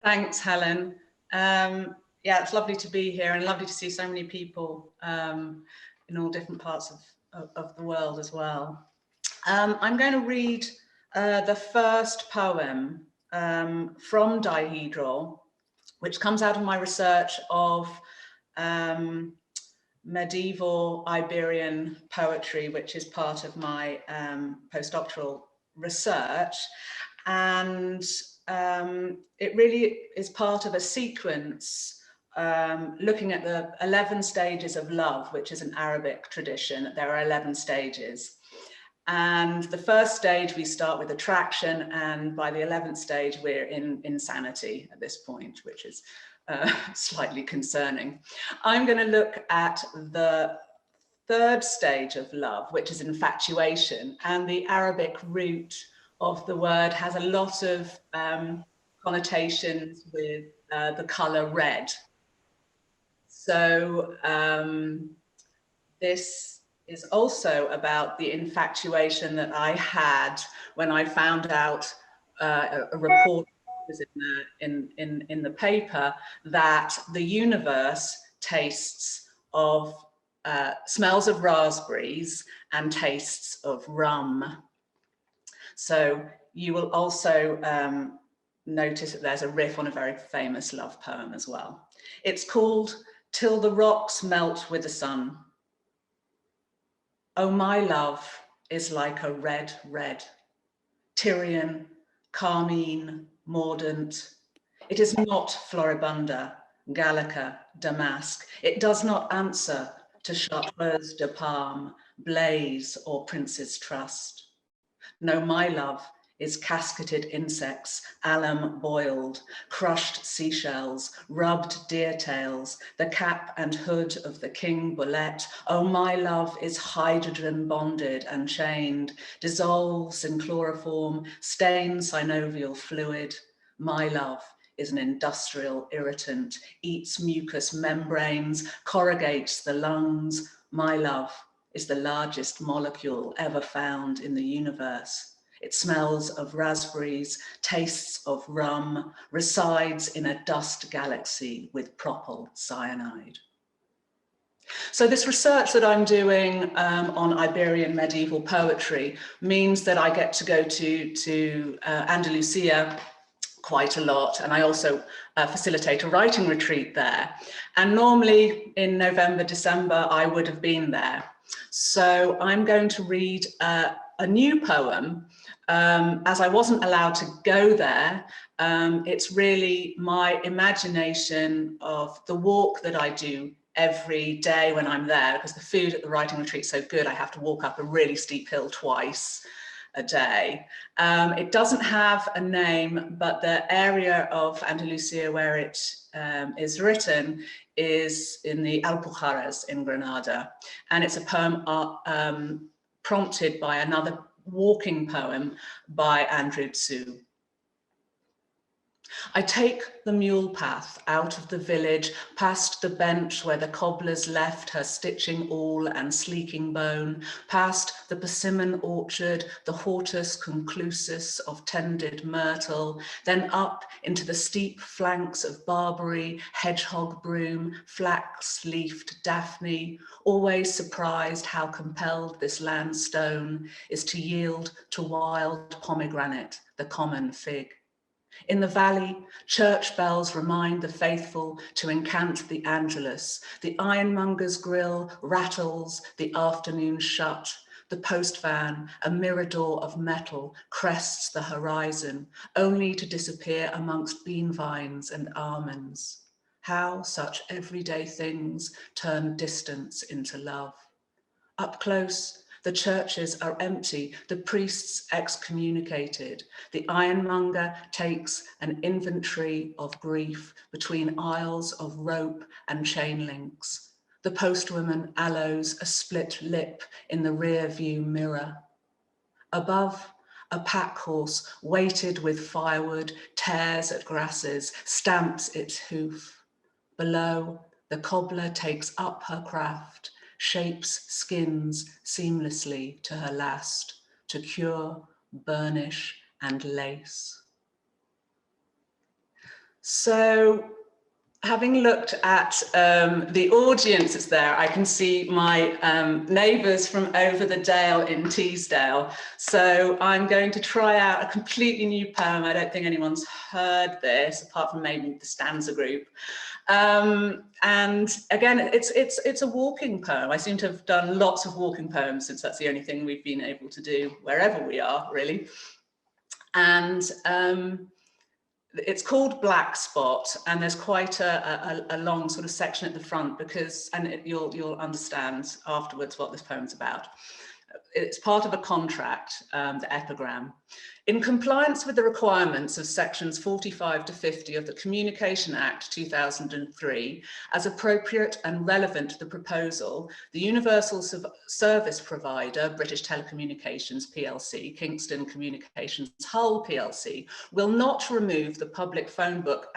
Thanks, Helen. Yeah, it's lovely to be here and lovely to see so many people in all different parts of the world as well. I'm going to read the first poem from Dihedral, which comes out of my research of medieval Iberian poetry, which is part of my postdoctoral research. And it really is part of a sequence looking at the 11 stages of love, which is an Arabic tradition. There are 11 stages. And the first stage, we start with attraction, and by the 11th stage, we're in insanity at this point, which is slightly concerning. I'm going to look at the third stage of love, which is infatuation, and the Arabic root of the word has a lot of connotations with the color red. So this is also about the infatuation that I had when I found out a report was in the paper that the universe tastes of smells of raspberries and tastes of rum. So you will also notice that there's a riff on a very famous love poem as well. It's called Till the Rocks Melt with the Sun. Oh, my love is like a red, red, Tyrian, carmine, mordant. It is not Floribunda, Gallica, Damask. It does not answer to Chartreuse de Parme, Blaze, or Prince's Trust. No, my love is casketed insects, alum boiled, crushed seashells, rubbed deer tails, the cap and hood of the king bullet. Oh, my love is hydrogen bonded and chained, dissolves in chloroform, stains synovial fluid. My love is an industrial irritant, eats mucous membranes, corrugates the lungs. My love is the largest molecule ever found in the universe. It smells of raspberries, tastes of rum, resides in a dust galaxy with propyl cyanide. So this research that I'm doing on Iberian medieval poetry means that I get to go to Andalusia quite a lot, and I also facilitate a writing retreat there. And normally in November, December, I would have been there. So I'm going to read a new poem. As I wasn't allowed to go there, it's really my imagination of the walk that I do every day when I'm there, because the food at the writing retreat is so good, I have to walk up a really steep hill twice a day. It doesn't have a name, but the area of Andalusia where it is written is in the Alpujarras in Granada. And it's a poem prompted by another walking poem by Andrew Tsu. I take the mule path out of the village, past the bench where the cobbler's left her stitching awl and sleeking bone, past the persimmon orchard, the hortus conclusus of tended myrtle, then up into the steep flanks of barberry, hedgehog broom, flax-leafed daphne, always surprised how compelled this land stone is to yield to wild pomegranate, the common fig. In the valley, church bells remind the faithful to incant the Angelus. The ironmonger's grill rattles the afternoon shut. The post van, a mirador of metal, crests the horizon, only to disappear amongst bean vines and almonds. How such everyday things turn distance into love. Up close, the churches are empty, the priests excommunicated. The ironmonger takes an inventory of grief between aisles of rope and chain links. The postwoman allows a split lip in the rear view mirror. Above, a pack horse weighted with firewood tears at grasses, stamps its hoof. Below, the cobbler takes up her craft, shapes skins seamlessly to her last, to cure, burnish, and lace. So, having looked at the audience that's there, I can see my neighbours from over the dale in Teesdale. So I'm going to try out a completely new poem. I don't think anyone's heard this, apart from maybe the stanza group. And again, it's a walking poem. I seem to have done lots of walking poems, since that's the only thing we've been able to do wherever we are, really. And it's called Black Spot, and there's quite a long sort of section at the front, because, and you'll understand afterwards what this poem's about. It's part of a contract, the epigram. In compliance with the requirements of sections 45 to 50 of the Communication Act 2003, as appropriate and relevant to the proposal, the Universal Service Provider, British Telecommunications PLC, Kingston Communications Hull PLC, will not remove the public phone book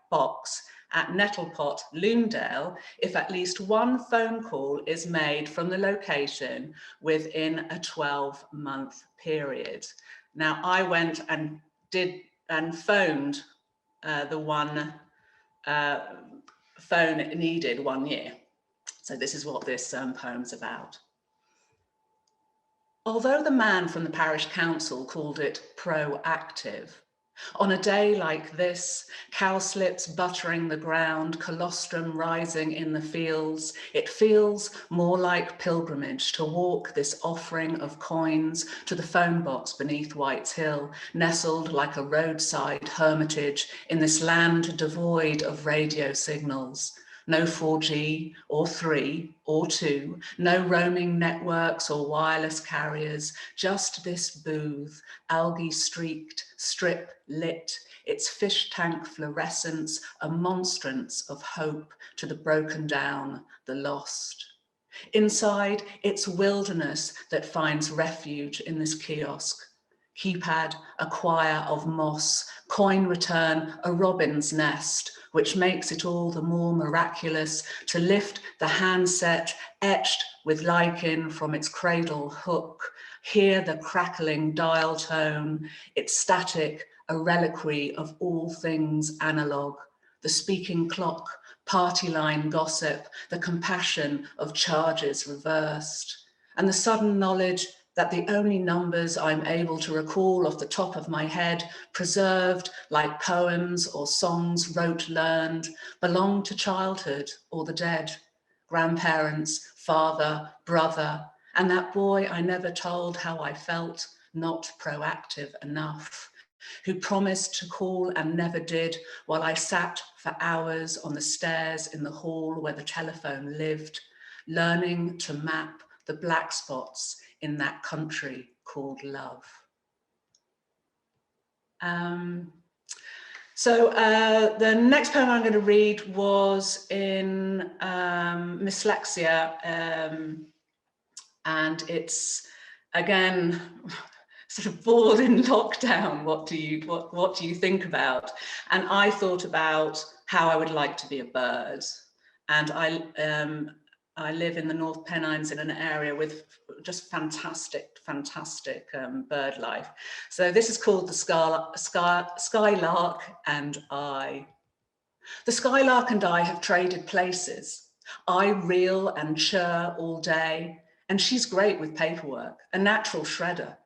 box at Nettlepot, Loondale, if at least one phone call is made from the location within a 12-month period. Now, I went and phoned the one phone it needed 1 year. So this is what this poem's about. Although the man from the parish council called it proactive, on a day like this, cowslips buttering the ground, colostrum rising in the fields, it feels more like pilgrimage to walk this offering of coins to the phone box beneath White's Hill, nestled like a roadside hermitage in this land devoid of radio signals. No 4G or 3 or 2, no roaming networks or wireless carriers, just this booth, algae streaked, strip lit, its fish tank fluorescence, a monstrance of hope to the broken down, the lost. Inside, it's wilderness that finds refuge in this kiosk. Keypad, a choir of moss, coin return, a robin's nest, which makes it all the more miraculous to lift the handset etched with lichen from its cradle hook, hear the crackling dial tone, its static, a reliquary of all things analog, the speaking clock, party line gossip, the compassion of charges reversed, and the sudden knowledge that the only numbers I'm able to recall off the top of my head, preserved like poems or songs rote learned, belong to childhood or the dead, grandparents, father, brother, and that boy I never told how I felt, not proactive enough, who promised to call and never did, while I sat for hours on the stairs in the hall where the telephone lived, learning to map the black spots in that country called love. The next poem I'm going to read was in Mslexia, and it's again sort of bored in lockdown. What do you think about? And I thought about how I would like to be a bird, and I live in the North Pennines in an area with just fantastic bird life. So this is called the Skylark and I. The skylark and I have traded places. I reel and churr all day, and she's great with paperwork, a natural shredder.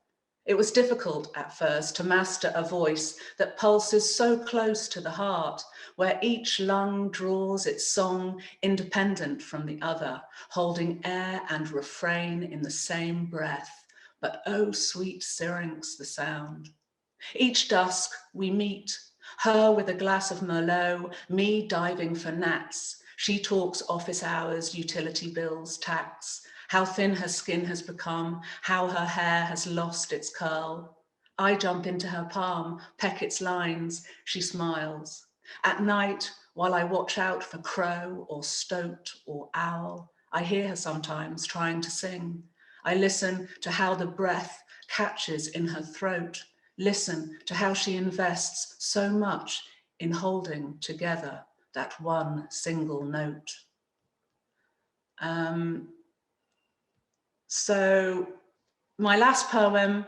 It was difficult at first to master a voice that pulses so close to the heart, where each lung draws its song independent from the other, holding air and refrain in the same breath, but oh, sweet syrinx the sound. Each dusk we meet, her with a glass of Merlot, me diving for gnats. She talks office hours, utility bills, tax, how thin her skin has become, how her hair has lost its curl. I jump into her palm, peck its lines, she smiles. At night, while I watch out for crow or stoat or owl, I hear her sometimes trying to sing. I listen to how the breath catches in her throat, listen to how she invests so much in holding together that one single note. So my last poem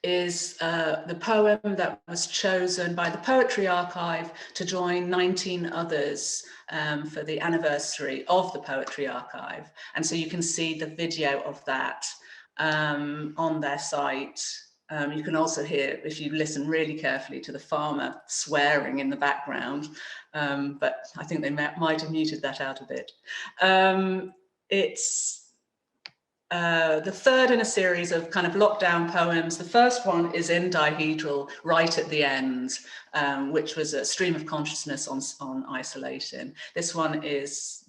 is the poem that was chosen by the Poetry Archive to join 19 others for the anniversary of the Poetry Archive. And so you can see the video of that on their site. You can also hear, if you listen really carefully, to the farmer swearing in the background, but I think they might have muted that out a bit. It's the third in a series of kind of lockdown poems. The first one is in Dihedral, right at the end, which was a stream of consciousness on isolation. This one is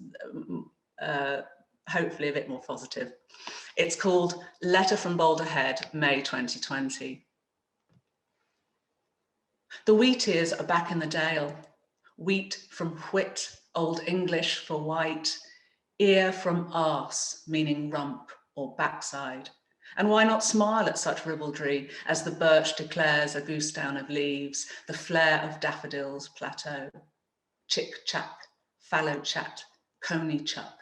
hopefully a bit more positive. It's called Letter from Boulder Head, May 2020. The wheat ears are back in the dale. Wheat from whit, Old English for white. Ear from arse, meaning rump or backside. And why not smile at such ribaldry as the birch declares a goose down of leaves, the flare of daffodils plateau. Chick-chack, fallow chat, coney chuck.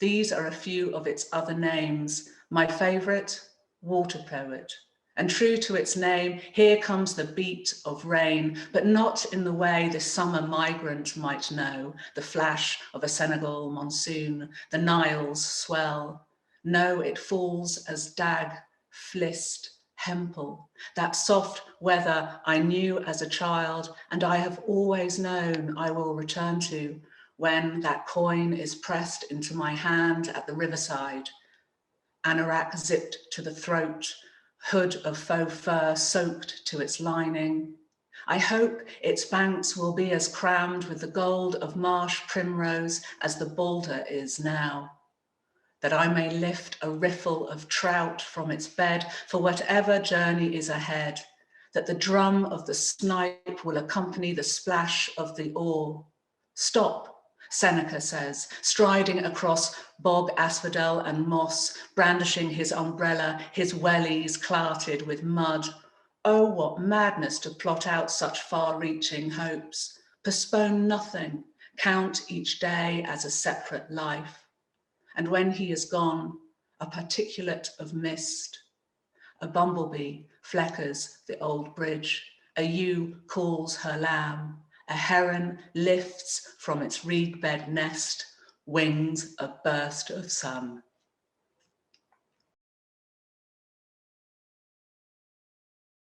These are a few of its other names. My favourite, water poet. And true to its name, here comes the beat of rain, but not in the way the summer migrant might know, the flash of a Senegal monsoon, the Nile's swell. No, it falls as dag, flist, hempel, that soft weather I knew as a child, and I have always known I will return to, when that coin is pressed into my hand at the riverside. Anorak zipped to the throat, hood of faux fur soaked to its lining. I hope its banks will be as crammed with the gold of marsh primrose as the boulder is now, that I may lift a riffle of trout from its bed for whatever journey is ahead, that the drum of the snipe will accompany the splash of the oar. Stop, Seneca says, striding across bog asphodel and moss, brandishing his umbrella, his wellies clouted with mud. Oh, what madness to plot out such far-reaching hopes. Postpone nothing, count each day as a separate life. And when he is gone, a particulate of mist. A bumblebee fleckers the old bridge. A ewe calls her lamb. A heron lifts from its reed bed nest, wings a burst of sun.